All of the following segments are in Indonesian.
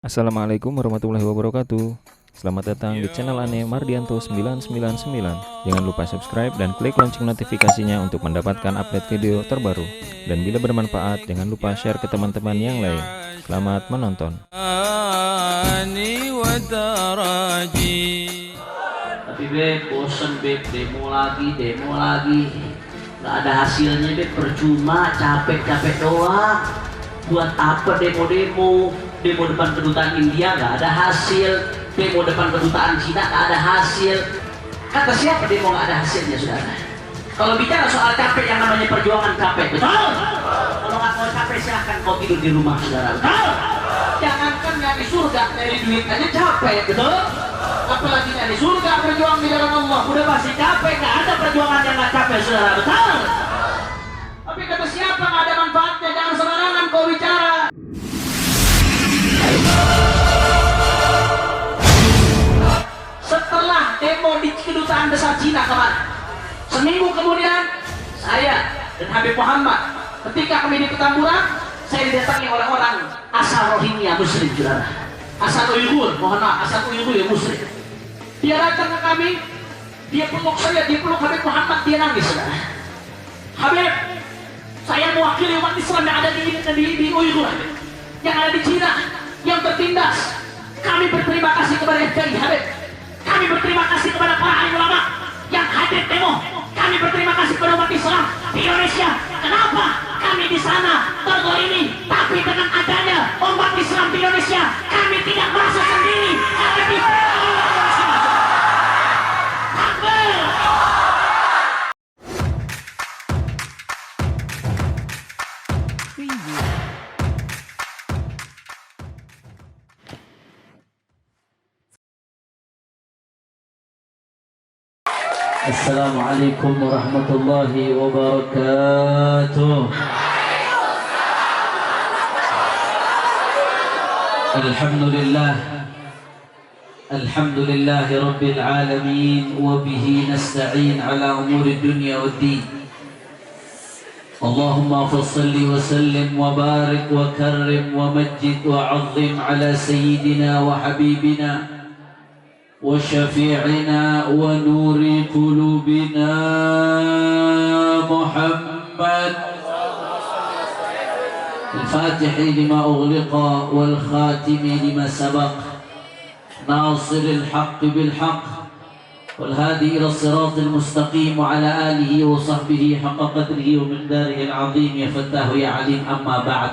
Assalamualaikum warahmatullahi wabarakatuh. Selamat datang di channel Ane Mardianto 999. Jangan lupa subscribe dan klik lonceng notifikasinya untuk mendapatkan update video terbaru. Dan bila bermanfaat, jangan lupa share ke teman-teman yang lain. Selamat menonton. Tapi beb, bosen beb, demo lagi. Gak ada hasilnya beb, percuma, capek doang. Buat apa demo depan kedutaan India gak ada hasil, demo depan kedutaan Cina gak ada hasil. Kata siapa demo gak ada hasilnya, saudara? Kalau bicara soal capek, yang namanya perjuangan capek, betul? Kalau gak mau capek, silahkan kau tidur di rumah, saudara, betul? Jangankan nyari surga, nyari duit aja capek, betul? Apalagi nyari surga, berjuang di jalan Allah, udah pasti capek. Gak ada perjuangan yang gak capek, saudara, betul? Tapi kata siapa gak ada manfaatnya, jangan sembarangan kau bicara. Setelah demo di kedutaan besar Cina kemarin, seminggu kemudian saya dan Habib Muhammad, ketika kami di Petamburan, saya didatangi oleh orang asal Rohingya Muslim, saudara, asal Uyghur, mohon maaf, asal Uyghur ya Muslim. Dia datang ke kami, dia peluk saya, dia peluk Habib Muhammad, dia nangis, saudara. Habib, saya mewakili umat Islam yang ada di Uyghur, yang ada di Cina, yang tertindas. Kami berterima kasih kepada FPI, Habib. Kami berterima kasih kepada para alim ulama yang hadir demo. Kami berterima kasih kepada umat Islam di Indonesia. Kenapa kami di sana terzalimi, tapi dengan adanya umat Islam di Indonesia, kami tidak merasa sendiri. Kami Assalamualaikum warahmatullahi wabarakatuh. Alhamdulillahi rabbil alamin, wa bihi nasta'in ala umuri dunya waddin. Allahumma fassalli wa sallim wa barik wa karrim wa majjid wa azzim ala sayyidina wa habibina وشفيعنا ونور قلوبنا محمد الفاتح لما أغلق والخاتم لما سبق ناصر الحق بالحق والهادي إلى الصراط المستقيم وعلى آله وصحبه حق قدره ومقداره العظيم يا فتاه يا عليم. أما بعد,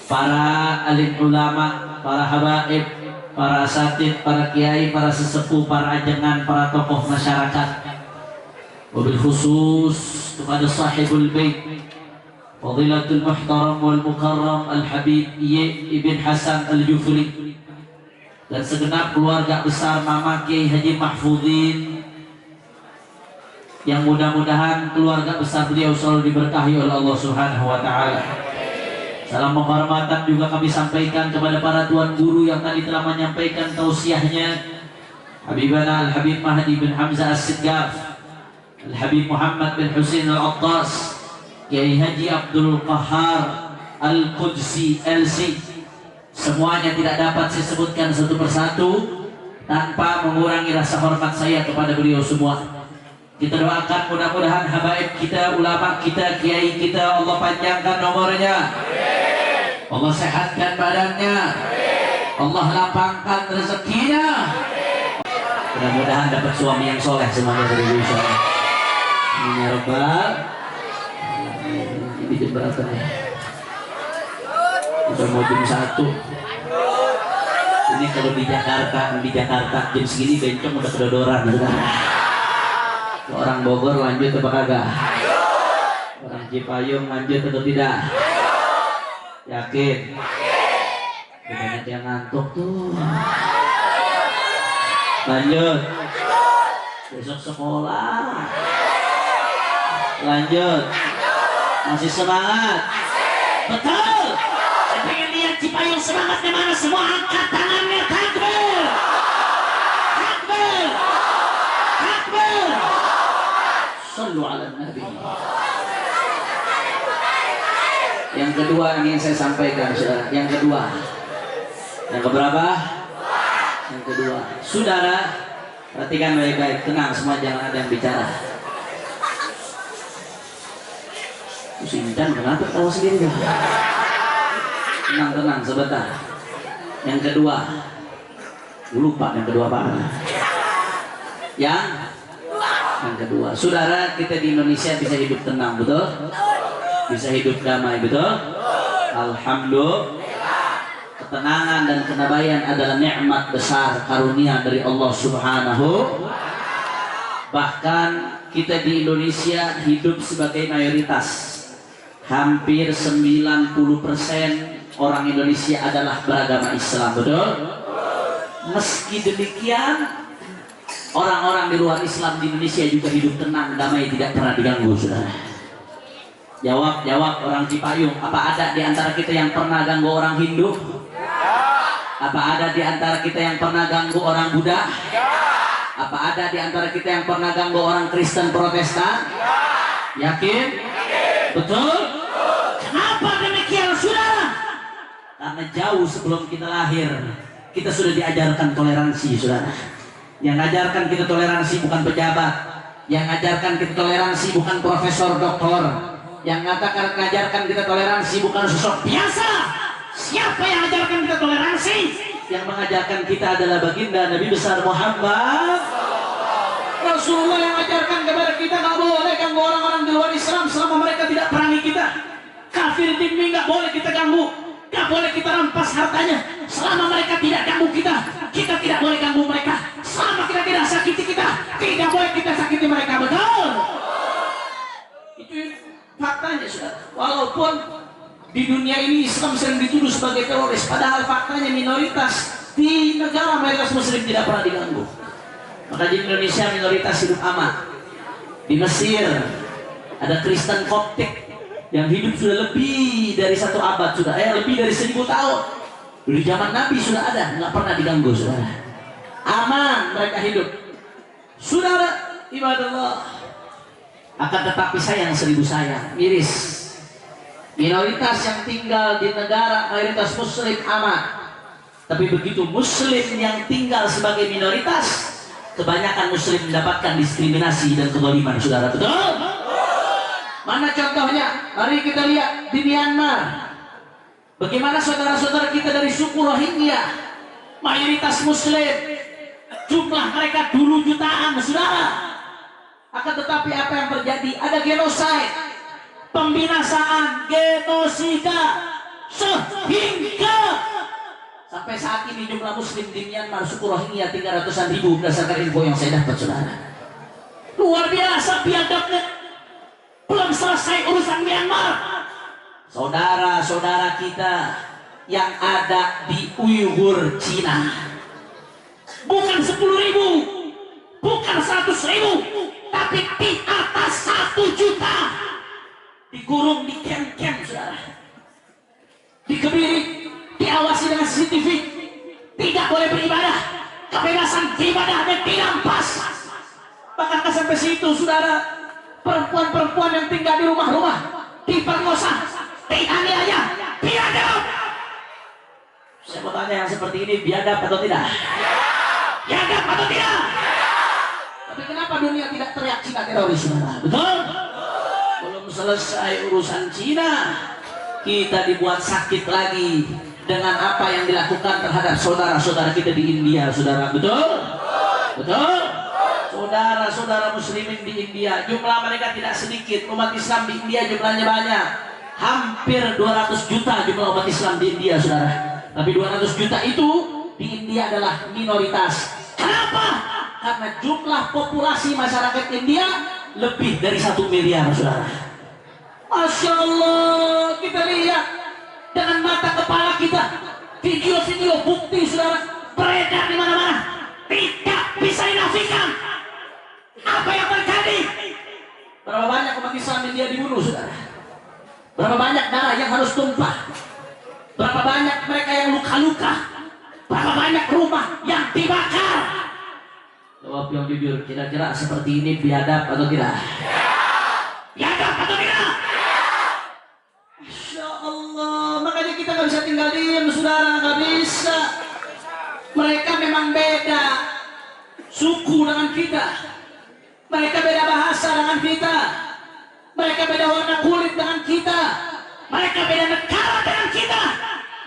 para alim ulama, para habaib, para asatid, para kiai, para sesepuh, para ajengan, para tokoh masyarakat, wabil khusus kepada sahibul bait Fadilatul Muhtaram wal Mukarram Al-Habib Ibn Hasan Al-Jufri, dan segenap keluarga besar Mama Kiai Haji Mahfudin, yang mudah-mudahan keluarga besar beliau selalu diberkahi oleh Allah Subhanahu wa Ta'ala. Salam penghormatan juga kami sampaikan kepada para tuan guru yang tadi telah menyampaikan tausiahnya, Habibana Al-Habib Mahdi bin Hamzah As-Sigaf, Al-Habib Muhammad bin Husain Al-Attas, Kiai Haji Abdul Qahar Al-Qudsi LC. Semuanya tidak dapat saya sebutkan satu persatu tanpa mengurangi rasa hormat saya kepada beliau semua. Kita doakan mudah-mudahan habaib kita, ulama kita, kiai kita, Allah panjangkan nomornya, Allah sehatkan badannya, Allah lapangkan rezekinya. Mudah-mudahan dapat suami yang soleh semuanya dari Indonesia. Amin ya Rabbal. Ini jam berapa nih? Udah mau jam 1. Ini kalau di Jakarta jam segini bencong udah kedodoran. Orang Bogor lanjut apa kagak? Orang Cipayung lanjut atau tidak? Yakin? Banyak yang ngantuk tuh. Lanjut. Besok sekolah. Lanjut. Masih semangat? Betul. Saya pengen lihat Cipayung semangatnya mana, semua angkat tangannya. Takbir. Takbir. Takbir. Sallu ala Nabi. Yang kedua yang ingin saya sampaikan, saudara. Yang kedua, Yang keberapa? Yang kedua. Saudara, perhatikan baik-baik, tenang semua, jangan ada yang bicara. Intan kenapa tahu sendiri? Tenang sebentar. Yang kedua, lupa yang kedua apa? Yang kedua, saudara, kita di Indonesia bisa hidup tenang, betul? Bisa hidup damai, betul? Alhamdulillah. Ketenangan dan kedamaian adalah nikmat besar karunia dari Allah Subhanahu. Bahkan kita di Indonesia hidup sebagai mayoritas. Hampir 90% orang Indonesia adalah beragama Islam, betul? Meski demikian, orang-orang di luar Islam di Indonesia juga hidup tenang, damai, tidak pernah diganggu, saudara. Jawab orang Cipayung, apa ada di antara kita yang pernah ganggu orang Hindu? Apa ada di antara kita yang pernah ganggu orang Buddha? Apa ada di antara kita yang pernah ganggu orang Kristen Protestan? Yakin? Betul? Kenapa demikian, saudara? Karena jauh sebelum kita lahir, kita sudah diajarkan toleransi, saudara. Yang ngajarkan kita toleransi bukan pejabat, yang ngajarkan kita toleransi bukan profesor, doktor, yang ngajarkan kita toleransi bukan sosok biasa. Siapa yang mengajarkan kita toleransi? Yang mengajarkan kita adalah baginda Nabi besar Muhammad Rasulullah, yang mengajarkan kepada kita nggak boleh ganggu orang-orang di luar Islam selama mereka tidak perangi kita. Kafir dimi nggak boleh kita ganggu, nggak boleh kita rampas hartanya selama mereka tidak ganggu kita. Kita tidak boleh ganggu mereka selama kita tidak sakiti kita. Tidak boleh kita sakiti mereka, betul? Itu faktanya, saudara. Walaupun di dunia ini Islam sering dituduh sebagai teroris, padahal faktanya minoritas di negara mayoritas Muslim tidak pernah diganggu. Maka di Indonesia minoritas hidup aman. Di Mesir ada Kristen Koptik yang hidup sudah lebih dari 1 abad, sudah lebih dari 1000 tahun. Di zaman Nabi sudah ada, nggak pernah diganggu, saudara. Aman mereka hidup. Saudara, ibadallah. Akan tetapi sayang 1000 sayang, miris. Minoritas yang tinggal di negara mayoritas Muslim aman, tapi begitu Muslim yang tinggal sebagai minoritas, kebanyakan Muslim mendapatkan diskriminasi dan kezaliman, saudara, betul? Mana contohnya? Mari kita lihat di Myanmar. Bagaimana saudara-saudara kita dari suku Rohingya, mayoritas Muslim, jumlah mereka dulu jutaan, saudara. Akan tetapi apa yang terjadi? Ada genocide, pembinasaan, genosida, sehingga sampai saat ini jumlah Muslim di Myanmar suku Rohingya 300-an ribu berdasarkan info yang saya dapat, saudara. Luar biasa biadabnya. Belum selesai urusan Myanmar, saudara-saudara kita yang ada di Uyghur, Cina, bukan 10.000, bukan 100.000, tapi di atas 1 juta dikurung di kem-kem, saudara, dikebiri, diawasi dengan CCTV, tidak boleh beribadah, kebebasan beribadahnya dirampas. Bahkan sampai situ, saudara, perempuan-perempuan yang tinggal di rumah-rumah diperkosa, dianiaya, biadab. Saya mau tanya, yang seperti ini biadab atau tidak? Biadab atau tidak? Tapi kenapa dunia tidak teriak Cina teroris, saudara? Betul? Belum selesai urusan Cina, kita dibuat sakit lagi dengan apa yang dilakukan terhadap saudara-saudara kita di India, saudara. Betul? Betul? Saudara-saudara muslimin di India, jumlah mereka tidak sedikit. Umat Islam di India jumlahnya banyak, hampir 200 juta jumlah umat Islam di India, saudara. Tapi 200 juta itu di India adalah minoritas. Kenapa? Karena jumlah populasi masyarakat India lebih dari 1 miliar, saudara. Masya Allah, kita lihat dengan mata kepala kita, video-video bukti, saudara, beredar di mana-mana, tidak bisa dinafikan. Apa yang terjadi? Berapa banyak umat Islam India dibunuh, saudara? Berapa banyak darah yang harus tumpah? Berapa banyak mereka yang luka-luka? Berapa banyak rumah yang dibakar? Jawab yang jujur, kira-kira seperti ini biadab atau tidak? Biadab atau tidak? Masya Allah, makanya kita nggak bisa tinggal diam, saudara, nggak bisa. suku dengan kita, mereka beda bahasa dengan kita, mereka beda warna kulit dengan kita, mereka beda negara dengan kita.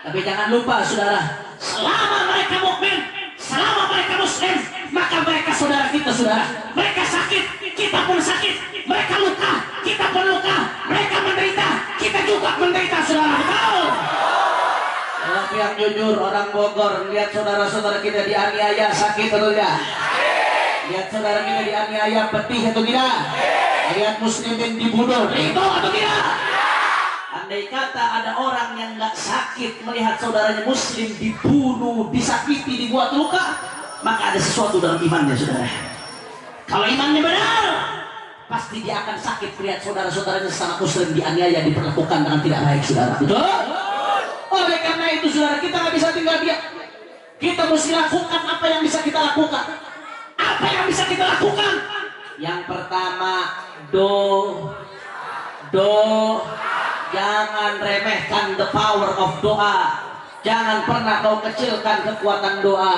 Tapi jangan lupa saudara, selama mereka mukmin, selama mereka muslim, maka mereka saudara kita saudara. Mereka sakit, kita pun sakit. Mereka luka, kita pun luka. Mereka menderita, kita juga menderita saudara. Betul? Tapi yang jujur orang Bogor, lihat saudara-saudara kita dianiaya, sakit atau tidak? Lihat saudara kita dianiaya, pedih atau tidak? Lihat muslimin dibunuh, itu atau tidak? Andai kata ada orang yang nggak sakit melihat saudaranya muslim dibunuh, disakiti, dibuat luka, maka ada sesuatu dalam imannya saudara. Kalau imannya benar, pasti dia akan sakit melihat saudara-saudaranya sesama muslim dianiaya, diperlakukan dengan tidak baik saudara. Betul? Oleh karena itu saudara, kita nggak bisa tinggal diam. Kita mesti lakukan apa yang bisa kita lakukan. Apa yang bisa kita lakukan? Yang pertama, jangan remehkan the power of doa. Jangan pernah kau kecilkan kekuatan doa.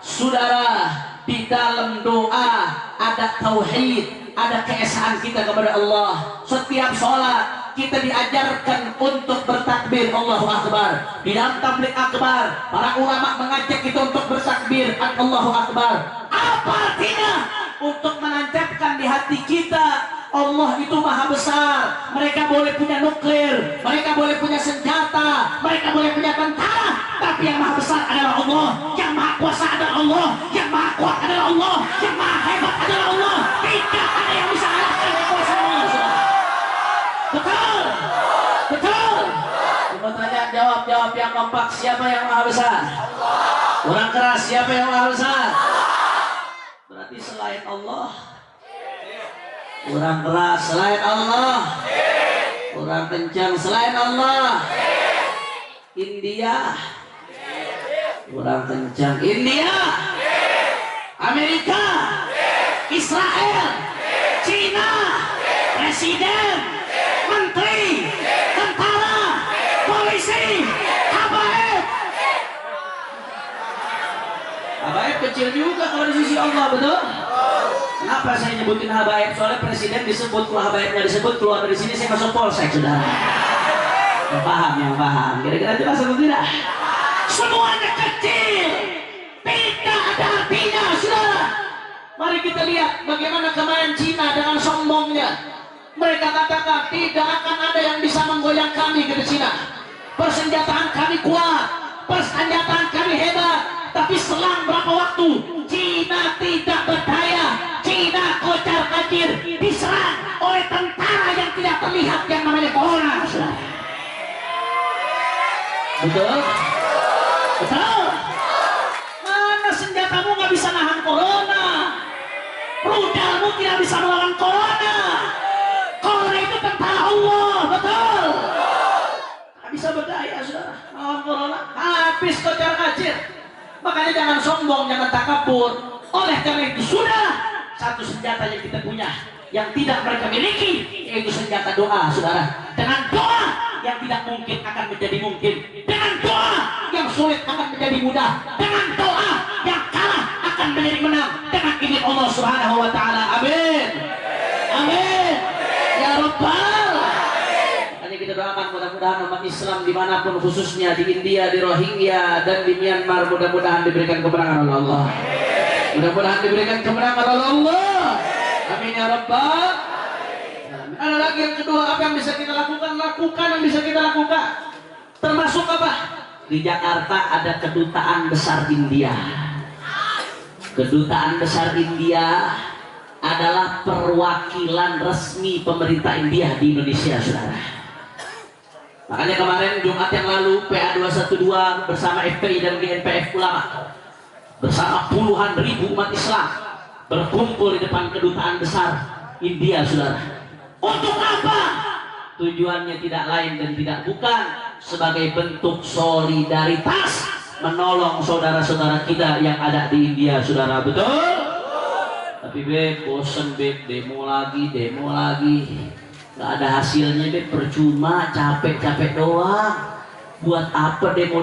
Saudara, di dalam doa ada tauhid, ada keesaan kita kepada Allah. Setiap sholat kita diajarkan untuk bertakbir Allahu Akbar. Di dalam tabligh akbar, para ulama mengajak kita untuk bertakbir Allahu Akbar. Apa artinya? Untuk menancapkan di hati kita, Allah itu maha besar. Mereka boleh punya nuklir, mereka boleh punya senjata, mereka boleh punya tentara, tapi yang maha besar adalah Allah. Yang maha kuasa adalah Allah. Yang maha kuat adalah Allah. Yang maha hebat adalah Allah. Tidak ada yang bisa mengalahkan kekuasaan Allah. Betul? Betul? Cuma tanya, jawab yang kompak. Siapa yang maha besar? Kurang keras, siapa yang maha besar? Berarti selain Allah. Kurang keras, selain Allah. Kurang kencang, selain Allah. India. Kurang kencang, India. Amerika. Israel. Cina. Presiden. Menteri. Tentara. Polisi. Habaib. Habaib kecil juga kalau di sisi Allah, betul? Kenapa saya nyebutin habaib? Soalnya presiden disebut, kalau habaibnya disebut, keluar dari sini saya masuk polsek, saudara. Yang paham. Kira-kira jelas atau tidak? Semuanya kecil, tidak ada artinya, saudara. Mari kita lihat bagaimana kemarin Cina dengan sombongnya. Mereka katakan tidak akan ada yang bisa menggoyang kami ke Cina. Persenjataan kami kuat, persenjataan kami hebat. Tapi selang berapa waktu Cina tidak berdaya, Cina kocar kacir, diserang oleh tentara yang tidak terlihat yang namanya corona. Betul? Betul? Mana senjatamu nggak bisa nahan corona, rudalmu tidak bisa melawan corona. Corona itu tentara Allah, betul? Nggak bisa berdaya saudara melawan corona, habis kocar kacir. Makanya jangan sombong, jangan takabur. Oleh karena itu sudah satu senjata yang kita punya yang tidak mereka miliki, yaitu senjata doa, saudara. Dengan doa yang tidak mungkin akan menjadi mungkin. Dengan doa yang sulit akan menjadi mudah. Dengan doa yang kalah akan menjadi menang. Dengan izin Allah Subhanahu wa Ta'ala. Amin. Amin. Ya Rabbal. Kita doakan mudah-mudahan umat Islam dimanapun, khususnya di India, di Rohingya, dan di Myanmar, mudah-mudahan diberikan kemenangan oleh Allah. Mudah-mudahan diberikan kemenangan oleh Allah. Amin ya Rabbal. Ada lagi yang kedua, apa yang bisa kita lakukan? Lakukan yang bisa kita lakukan. Termasuk apa? Di Jakarta ada kedutaan besar India. Kedutaan besar India adalah perwakilan resmi pemerintah India di Indonesia, saudara. Makanya kemarin Jumat yang lalu PA212 bersama FPI dan GNPF Ulama bersama puluhan ribu umat Islam berkumpul di depan kedutaan besar India, saudara. Untuk apa? Tujuannya tidak lain dan tidak bukan sebagai bentuk solidaritas menolong saudara-saudara kita yang ada di India, saudara. Betul? Tapi bosen demo lagi. Gak ada hasilnya, percuma, capek doang. Buat apa demo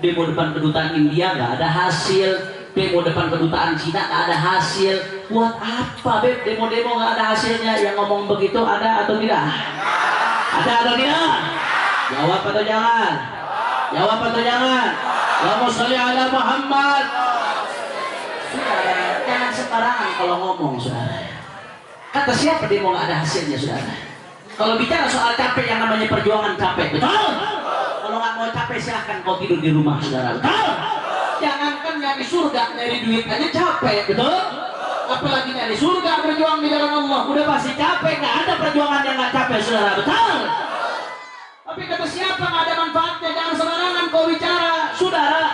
depan kedutaan India, gak ada hasil. demo depan kedutaan Cina nggak ada hasil. Buat apa Beb demo-demo nggak ada hasilnya? Yang ngomong begitu ada atau tidak? Ada atau tidak? Jawab atau jangan? Jawab atau jangan? Allahumma sholli ala Muhammad. Saudara, jangan sembarangan kalau ngomong, saudara. Kata siapa demo nggak ada hasilnya, saudara? Kalau bicara soal capek, yang namanya perjuangan capek, betul? Kalau nggak mau capek silahkan kau tidur di rumah, saudara, betul? Jangankan nyari surga, nyari duit aja capek, betul? Apalagi nyari surga, berjuang di jalan Allah, udah pasti capek. Nggak ada perjuangan yang nggak capek, saudara, betul? Tapi kata siapa nggak ada manfaatnya? Jangan sembarangan kau bicara, saudara.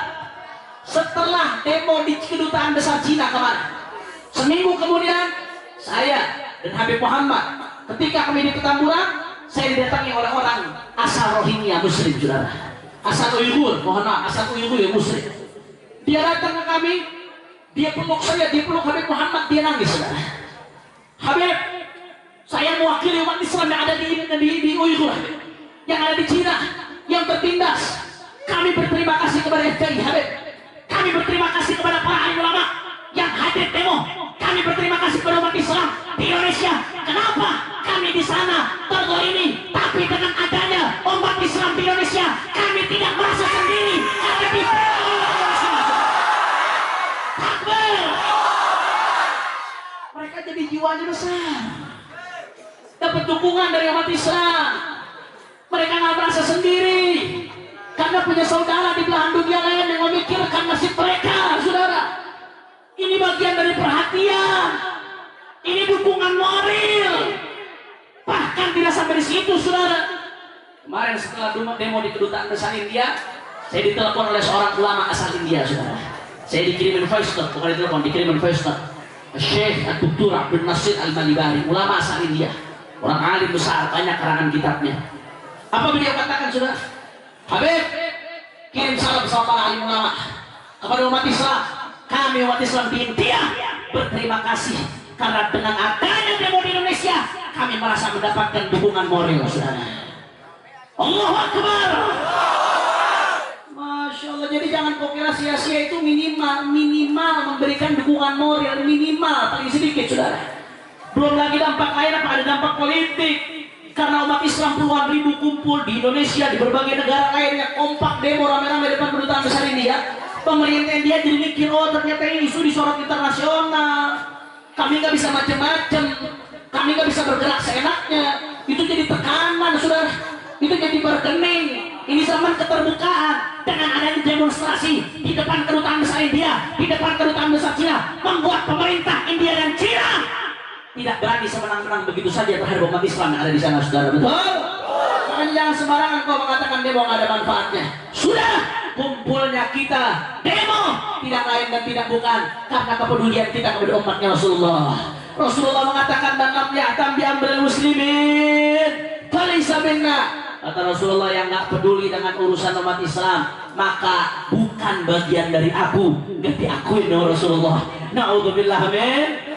Setelah demo di kedutaan besar Cina kemarin, seminggu kemudian saya dan Habib Muhammad, ketika kami di Petamburan, saya didatangi oleh orang asal Rohingya Muslim, saudara. Asal Uyghur, mohon maaf, asal Uyghur Muslim. Dia datang ke kami, dia peluk saya, dia peluk Habib Muhammad, dia nangis, saudara. Habib, saya mewakili umat Islam yang ada di Uyghur, yang ada di Cina, yang tertindas. Kami berterima kasih kepada FPI, Habib. Kami berterima kasih kepada para alim ulama yang hadir demo. Kami berterima kasih kepada umat Islam di Indonesia. Kenapa? Kami di sana terzalimi, tapi dengan adanya umat Islam di Indonesia, kami tidak merasa sendiri. Kami dibela oleh Islam. Takbir. Mereka jadi jiwanya besar, dapat dukungan dari umat Islam. Mereka nggak merasa sendiri karena punya saudara di belahan dunia lain yang memikirkan nasib mereka, saudara. Ini bagian dari perhatian, ini dukungan moral. Bahkan tidak sampai di situ, saudara. Kemarin setelah demo di kedutaan besar India, saya ditelepon oleh seorang ulama asal India, saudara. Saya dikirimin voice note, bukan ditelepon, dikirimin voice note. Syekh Dr. Abdul Nasir Al-Malibari, ulama asal India, orang alim besar, banyak karangan kitabnya. Apa beliau katakan, saudara? Habib, kirim salam sama para alim ulama kepada umat Islam. Kami umat Islam di India berterima kasih karena dengan adanya demo di Indonesia, kami merasa mendapatkan dukungan moral, saudara. Allahu Akbar. Masya Allah. Jadi jangan kau kira sia-sia itu minimal memberikan dukungan moral, minimal paling sedikit, saudara. Belum lagi dampak lain, apa ada dampak politik. Karena umat Islam puluhan ribu kumpul di Indonesia, di berbagai negara lain yang kompak demo rame-rame depan kedutaan besar ini, ya. Pemerintah India jadi mikir, oh ternyata ini isu disorot internasional. Kami nggak bisa macam-macam, kami nggak bisa bergerak seenaknya. Itu jadi tekanan, saudara. Itu jadi berkening. Ini zaman keterbukaan. Dengan adanya demonstrasi di depan kedutaan besar India, di depan kedutaan besar Cina, membuat pemerintah India dan Cina tidak berani semenang-menang begitu saja terhadap umat Islam yang ada di sana, saudara. Betul? Makanya jangan sembarangan kau mengatakan demo nggak ada manfaatnya. Sudah, kumpulnya kita demo tidak lain dan tidak bukan karena kepedulian kita kepada umatnya Rasulullah. Rasulullah mengatakan, "Man lam ya'tam bi amril muslimin falaysa minna." Kata Rasulullah, yang nggak peduli dengan urusan umat Islam maka bukan bagian dari aku. Nggak diakui oleh Rasulullah. Naudzubillah, amin.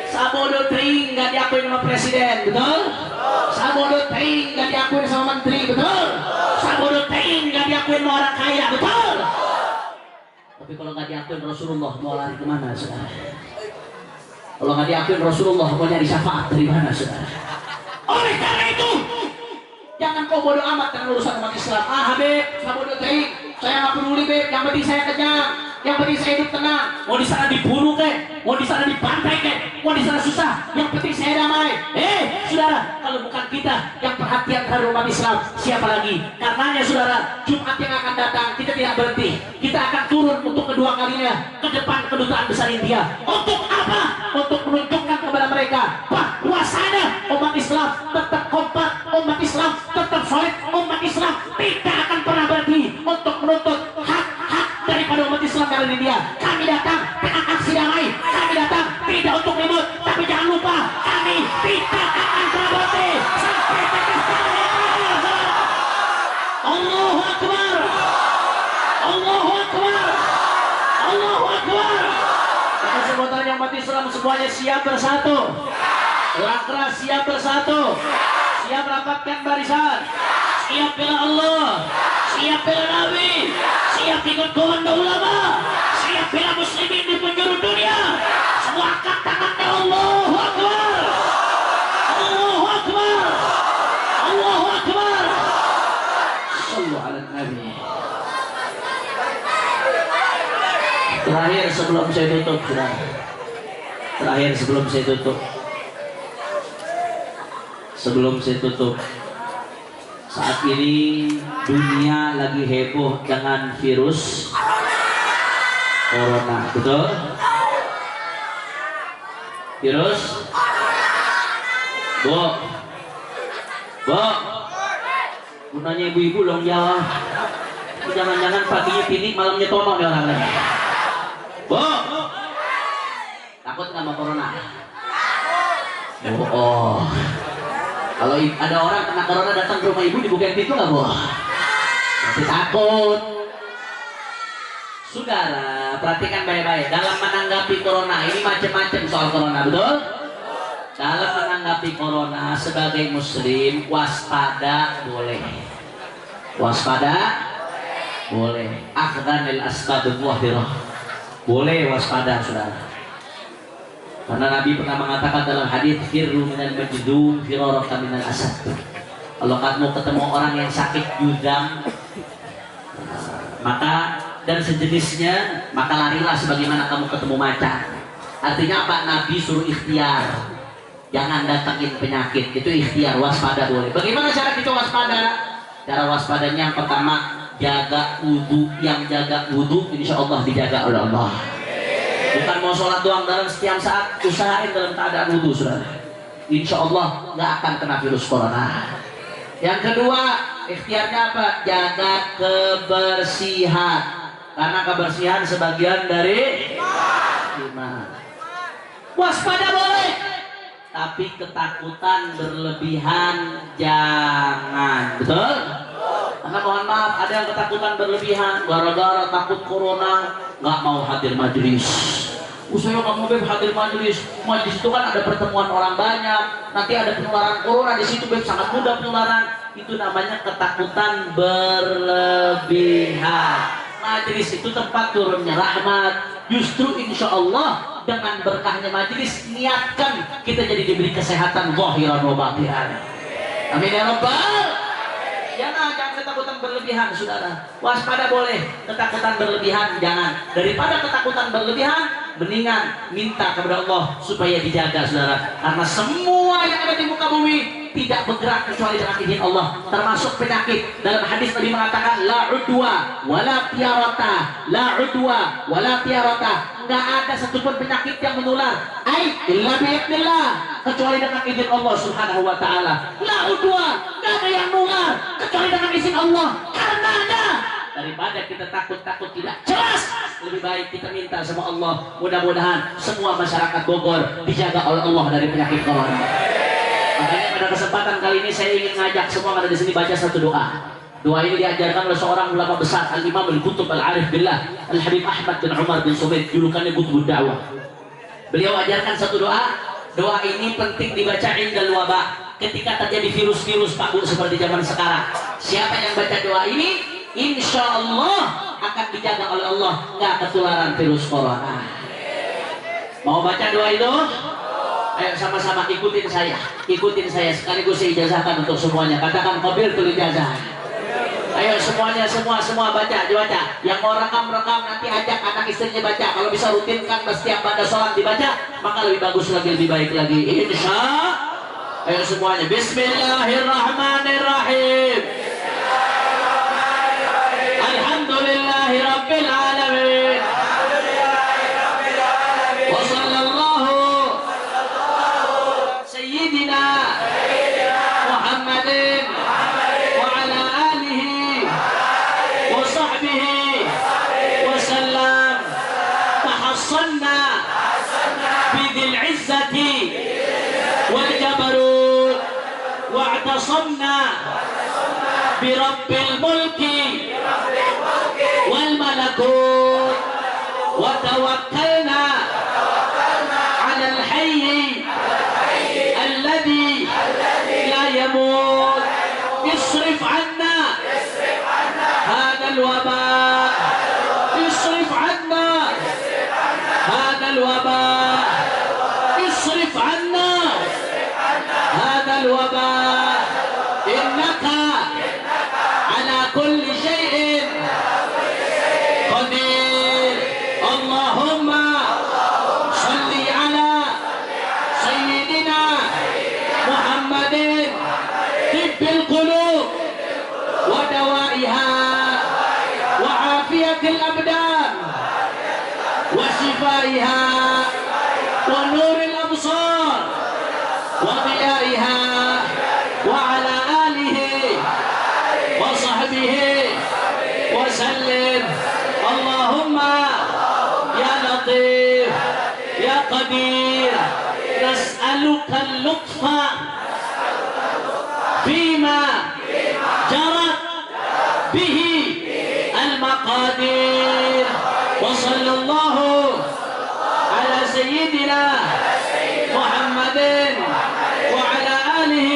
Sabodo Tri nggak diakui sama presiden, betul? Sabodo Tri nggak diakui sama menteri, betul? Sabodo Tri nggak diakui sama orang kaya, betul? Tapi kalau nggak diakui Rasulullah, mau lari kemana, saudara? Kalau nggak diakui Rasulullah, mau nyari syafaat dari mana, saudara? Oleh karena itu, jangan kau bodoh amat dengan urusan umat Islam. Ah, Habib, Sabodo Tri, saya nggak peduli, Beb. Yang penting saya kenyang. Yang penting saya hidup tenang. Mau di sana dibunuh kek, mau di sana dibantai kek, mau di sana susah. Yang penting saya damai. Saudara, kalau bukan kita yang perhatian terhadap umat Islam, siapa lagi? Karenanya, saudara, Jumat yang akan datang kita tidak berhenti. Kita akan turun untuk kedua kalinya ke depan kedutaan besar India. Untuk apa? Untuk menunjukkan kepada mereka bahwasanya umat Islam tetap kompak, umat Islam tetap solid, umat Islam tidak akan pernah berhenti untuk menuntut hak-hak daripada umat Islam dari India. Kami datang dengan aksi damai, kami datang tidak untuk ribut, tapi jangan lupa kami tidak akan berhenti sampai tetes darah yang terakhir. Allahu Akbar, Allahu Akbar, Allahu Akbar. Maka saya tanya umat Islam semuanya siap bersatu, langkah siap bersatu, siap rapatkan barisan, siap bela Allah, siap bela Nabi, siap ikut komando ulama, siap bela muslimin di Terakhir sebelum saya tutup, sudah. Terakhir sebelum saya tutup. Sebelum saya tutup. Saat ini dunia lagi heboh dengan virus corona, betul? Virus, Bu, gunanya ibu-ibu dong jawab. Jangan-jangan paginya pinik, malamnya tono nih orang lain. Bu, takut nggak sama corona? Oh. Kalau ada orang kena corona datang ke rumah ibu, dibukain pintu nggak, Bu? Masih takut. Saudara, perhatikan baik-baik dalam menanggapi corona. Ini macam-macam soal corona, betul? Dalam menanggapi corona sebagai muslim, waspada boleh. Waspada boleh. Akhdanil asbabul muhdirah. Boleh waspada, saudara. Karena Nabi pernah mengatakan dalam hadis, firru minal majdum firaraka minal asad. Kalau kamu ketemu orang yang sakit judam, maka dan sejenisnya, maka larilah sebagaimana kamu ketemu macan. Artinya apa? Nabi suruh ikhtiar, jangan datangin penyakit. Itu ikhtiar, waspada boleh. Bagaimana cara kita waspada? Cara waspadanya yang pertama, jaga wudhu. Yang jaga wudhu insya Allah dijaga oleh Allah. Bukan mau sholat doang, dalam setiap saat usahain dalam keadaan wudhu, saudara. Insya Allah nggak akan kena virus corona. Yang kedua, ikhtiarnya apa? Jaga kebersihan. Karena kebersihan sebagian dari iman. Waspada boleh, tapi ketakutan berlebihan jangan. Betul? Karena mohon maaf, ada yang ketakutan berlebihan gara-gara takut corona, nggak mau hadir majelis. Saya nggak mau hadir majelis. Majelis itu kan ada pertemuan orang banyak, nanti ada penularan corona di situ, sangat mudah penularan. Itu namanya ketakutan berlebihan. Majelis itu tempat turunnya rahmat. Justru insya Allah dengan berkahnya majelis, niatkan kita jadi diberi kesehatan zahiran wa batinan. Amin ya rabbal. Jangan ketakutan berlebihan, saudara. Waspada boleh, ketakutan berlebihan jangan. Daripada ketakutan berlebihan, mendingan minta kepada Allah supaya dijaga, saudara. Karena semua yang ada di muka bumi tidak bergerak kecuali dengan izin Allah, termasuk penyakit. Dalam hadis Nabi mengatakan la udwa wala tiarata, la udwa wala tiarata. Enggak ada satupun penyakit yang menular illa biidznillah, kecuali dengan izin Allah Subhanahu wa taala. La udwa, enggak ada yang nular kecuali dengan izin Allah. Karenanya daripada kita takut-takut tidak jelas, lebih baik kita minta sama Allah, mudah-mudahan semua masyarakat Bogor dijaga oleh Allah dari penyakit corona. Makanya pada kesempatan kali ini saya ingin ngajak semua yang ada di sini baca satu doa. Doa ini diajarkan oleh seorang ulama besar, Al-Imam Al-Qutb Al-Arif Billah Al-Habib Ahmad bin Umar bin Subaid, julukannya Qutbud Da'wah. Beliau ajarkan satu doa. Doa ini penting dibaca indal wabah, ketika terjadi virus-virus Pak Bu seperti zaman sekarang. Siapa yang baca doa ini, insya Allah akan dijaga oleh Allah, nggak ketularan virus corona. Mau baca doa itu? Ayo sama-sama ikutin saya sekaligus saya ijazahkan untuk semuanya. Katakan qabiltul ijazah. Ayo semuanya, semua baca. Yang mau rekam nanti ajak anak istrinya baca. Kalau bisa rutinkan setiap pada sholat dibaca, maka lebih bagus lagi, lebih baik lagi. Insya. Ayo semuanya. Bismillahirrahmanirrahim. Alhamdulillahirabbil alamin. Wa sallallahu sayyidina Muhammadin wa ala alihi wa sahbihi wa sallam. Tahassanna bidhil izzati wal jabarut wa'tasamna birabbil mulki wal malakut wa tawakkalna ala al-hayy alladhi la yamut. Isrif anna hadha al-waba, isrif anna hadha al-waba, isrif anna hadha al-waba. Innaka ala kulli shay'in qadir. اللهم صل على سيدنا محمد طب القلوب ودوائها وعافية الأبدان وشفائها ونور الأبصار وضيائها وعلى آله وصحبه وسلم. اللهم يا لطيف يا قدير نسألك اللطف فيما جرت به المقادير. وصلى الله على سيدنا محمد وعلى آله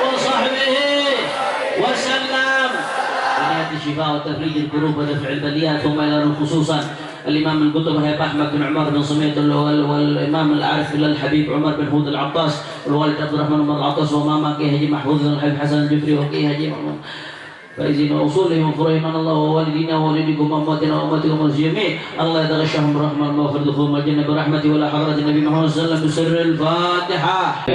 وصحبه وسلم. بنيات الشفاء وتفريج الكروب ودفع البليات. ثم إلى خصوصا الإمام القطب هيب أحمد بن عمر بن صميت والإمام العارف الحبيب عمر بن هود العطاس والوالد عبد الرحمن بن العطاس وماما كي هجي محفوظ الحبيب حسن الجفري وكي هجي فإذن وأصولهم وفرهم من الله ووالدينا ووالدكم وأمواتنا وأمواتكم الجميع. الله يتغشهم برحمة المغفر دخول الجنة برحمته ولا حضرة النبي محمد صلى الله عليه وسلم بسر الفاتحة.